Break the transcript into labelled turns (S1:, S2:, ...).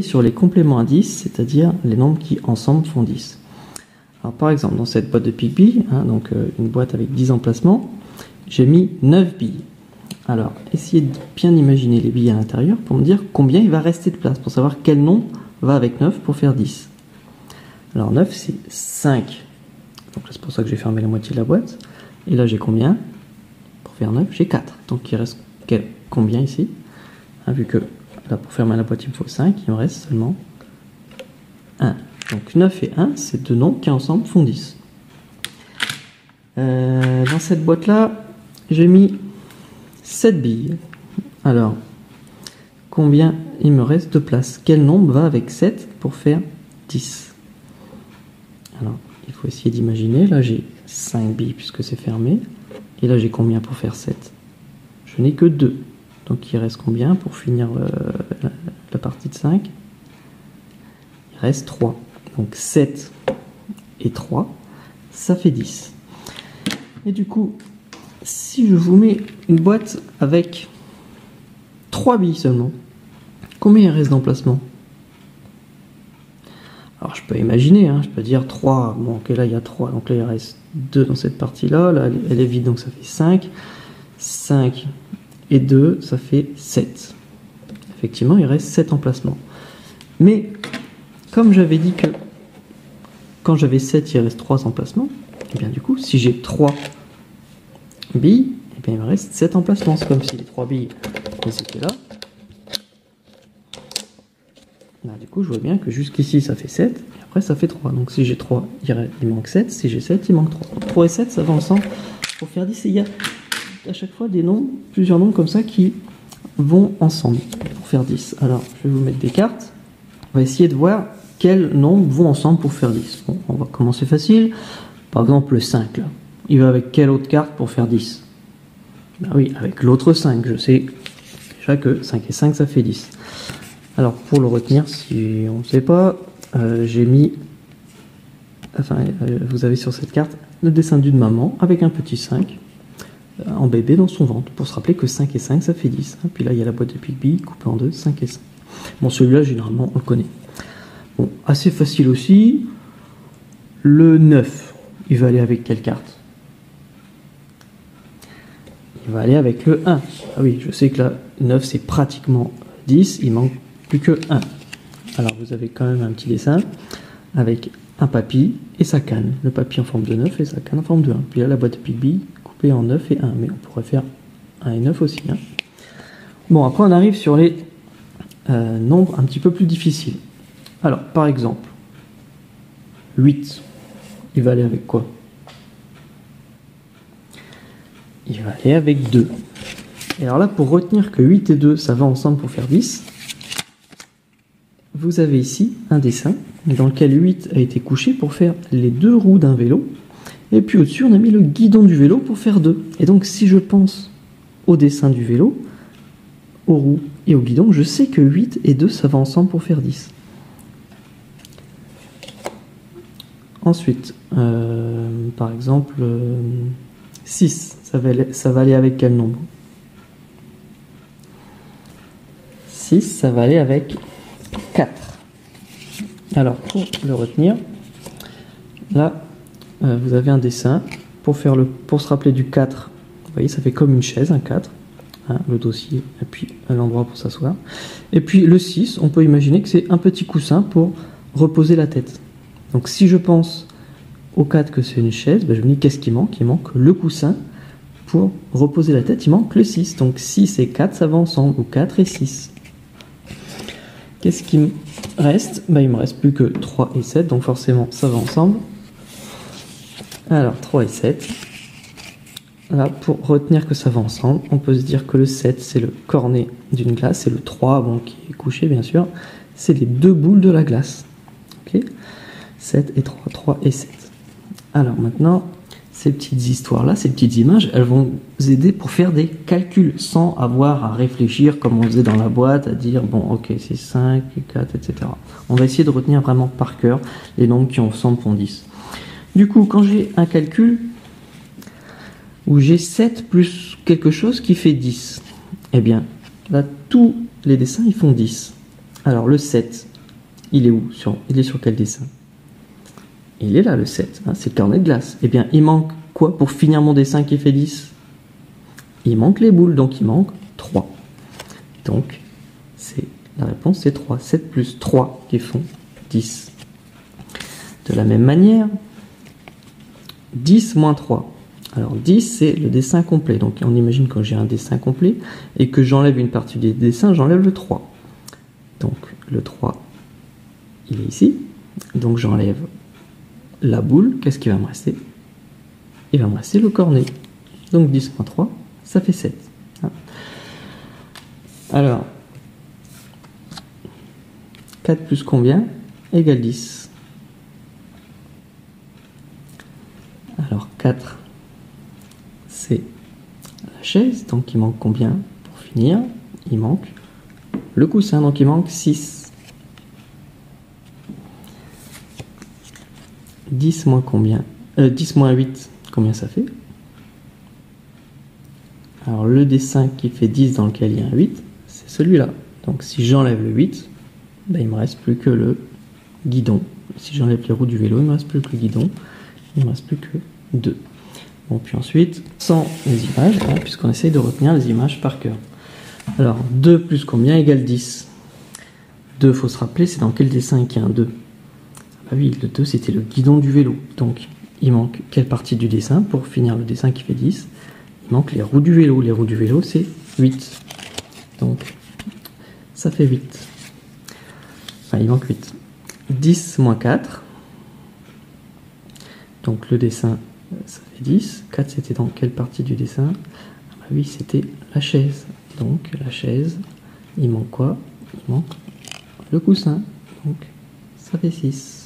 S1: sur les compléments à 10, c'est-à-dire les nombres qui ensemble font 10. Alors par exemple, dans cette boîte de pique-billes, donc une boîte avec 10 emplacements, j'ai mis 9 billes. Alors, essayez de bien imaginer les billes à l'intérieur pour me dire combien il va rester de place, pour savoir quel nombre va avec 9 pour faire 10. Alors 9, c'est 5. Donc c'est pour ça que j'ai fermé la moitié de la boîte. Et là, j'ai combien? Pour faire 9, j'ai 4. Donc il reste combien ici? Vu que là, pour fermer la boîte, il me faut 5, il me reste seulement 1. Donc 9 et 1, c'est deux nombres qui ensemble font 10. Dans cette boîte-là, j'ai mis 7 billes. Alors, combien il me reste de place? Quel nombre va avec 7 pour faire 10? Alors, il faut essayer d'imaginer. Là, j'ai 5 billes puisque c'est fermé. Et là, j'ai combien pour faire 7? Je n'ai que 2. Donc, il reste combien pour finir la partie de 5? Il reste 3. Donc, 7 et 3, ça fait 10. Et du coup, si je vous mets une boîte avec 3 billes seulement, combien il reste d'emplacement? Alors je peux imaginer, je peux dire 3, bon ok là il y a 3, donc là il reste 2 dans cette partie-là, là elle est vide donc ça fait 5, 5 et 2 ça fait 7. Effectivement il reste 7 emplacements. Mais comme j'avais dit que quand j'avais 7 il reste 3 emplacements, et bien du coup si j'ai 3 billes, et bien il me reste 7 emplacements. C'est comme si les 3 billes étaient là. Là, du coup, je vois bien que jusqu'ici ça fait 7, et après ça fait 3. Donc si j'ai 3, il manque 7. Si j'ai 7, il manque 3. Donc 3 et 7, ça va ensemble pour faire 10. Et il y a à chaque fois des nombres, plusieurs nombres comme ça qui vont ensemble pour faire 10. Alors, je vais vous mettre des cartes. On va essayer de voir quels nombres vont ensemble pour faire 10. Bon, on va commencer facile. Par exemple, le 5, là. Il va avec quelle autre carte pour faire 10? Ben oui, avec l'autre 5. Je sais déjà que 5 et 5, ça fait 10. Alors, pour le retenir, si on ne sait pas, j'ai mis... vous avez sur cette carte le dessin d'une maman avec un petit 5 en bébé dans son ventre, pour se rappeler que 5 et 5, ça fait 10. Puis là, il y a la boîte de pique-billes coupée en deux, 5 et 5. Bon, celui-là, généralement, on le connaît. Bon, assez facile aussi. Le 9, il va aller avec quelle carte? Il va aller avec le 1. Ah oui, je sais que là, 9, c'est pratiquement 10, il manque plus que 1. Alors, vous avez quand même un petit dessin avec un papy et sa canne. Le papy en forme de 9 et sa canne en forme de 1. Puis là, la boîte de pique-billes coupée en 9 et 1. Mais on pourrait faire 1 et 9 aussi. Bon, après, on arrive sur les nombres un petit peu plus difficiles. Alors, par exemple, 8, il va aller avec quoi? Il va aller avec 2. Et alors là, pour retenir que 8 et 2, ça va ensemble pour faire 10, vous avez ici un dessin dans lequel 8 a été couché pour faire les deux roues d'un vélo. Et puis au-dessus, on a mis le guidon du vélo pour faire 2. Et donc, si je pense au dessin du vélo, aux roues et au guidon, je sais que 8 et 2, ça va ensemble pour faire 10. Ensuite, par exemple, 6, ça va aller avec quel nombre? 6, ça va aller avec 4. Alors, pour le retenir, là, vous avez un dessin pour se rappeler du 4. Vous voyez, ça fait comme une chaise, un 4. Le dossier, et puis l'endroit pour s'asseoir. Et puis le 6, on peut imaginer que c'est un petit coussin pour reposer la tête. Donc si je pense au 4 que c'est une chaise, je me dis qu'est-ce qui manque? Il manque le coussin pour reposer la tête, il manque le 6. Donc 6 et 4, ça va ensemble, ou 4 et 6. Qu'est-ce qui me reste? Il me reste plus que 3 et 7, donc forcément ça va ensemble. Alors 3 et 7. Là, pour retenir que ça va ensemble, on peut se dire que le 7, c'est le cornet d'une glace, et le 3, qui est couché bien sûr, c'est les deux boules de la glace. Okay, 7 et 3, 3 et 7. Alors maintenant, ces petites histoires-là, ces petites images, elles vont vous aider pour faire des calculs, sans avoir à réfléchir comme on faisait dans la boîte, à dire, bon, ok, c'est 5, 4, etc. On va essayer de retenir vraiment par cœur les nombres qui ensemble font 10. Du coup, quand j'ai un calcul où j'ai 7 plus quelque chose qui fait 10, eh bien, là, tous les dessins, ils font 10. Alors le 7, il est où? Il est sur quel dessin? Il est là le 7, hein, c'est le carnet de glace. Eh bien, il manque quoi pour finir mon dessin qui fait 10? Il manque les boules, donc il manque 3. Donc, la réponse c'est 3. 7 plus 3 qui font 10. De la même manière, 10 moins 3. Alors 10 c'est le dessin complet. Donc on imagine quand j'ai un dessin complet et que j'enlève une partie du dessin, j'enlève le 3. Donc le 3, il est ici. Donc j'enlève la boule. Qu'est-ce qui va me rester? Il va me rester le cornet. Donc 10 moins 3, ça fait 7. Alors, 4 plus combien égale 10. Alors 4, c'est la chaise, donc il manque combien pour finir? Il manque le coussin, donc il manque 6. 10 moins combien? 10 moins 8, combien ça fait? Alors le dessin qui fait 10 dans lequel il y a un 8, c'est celui-là. Donc si j'enlève le 8, ben, il ne me reste plus que le guidon. Si j'enlève les roues du vélo, il ne me reste plus que le guidon. Il ne me reste plus que 2. Bon, puis ensuite, sans les images, hein, puisqu'on essaye de retenir les images par cœur. Alors, 2 plus combien égale 10? 2, il faut se rappeler, c'est dans quel dessin qu'il y a un 2? Ah bah oui, le 2, c'était le guidon du vélo. Donc, il manque quelle partie du dessin pour finir le dessin qui fait 10? Il manque les roues du vélo. Les roues du vélo, c'est 8. Donc, ça fait 8. Enfin, il manque 8. 10 moins 4. Donc, le dessin, ça fait 10. 4, c'était dans quelle partie du dessin? Ah bah oui, c'était la chaise. Donc, la chaise, il manque quoi? Il manque le coussin. Donc, ça fait 6.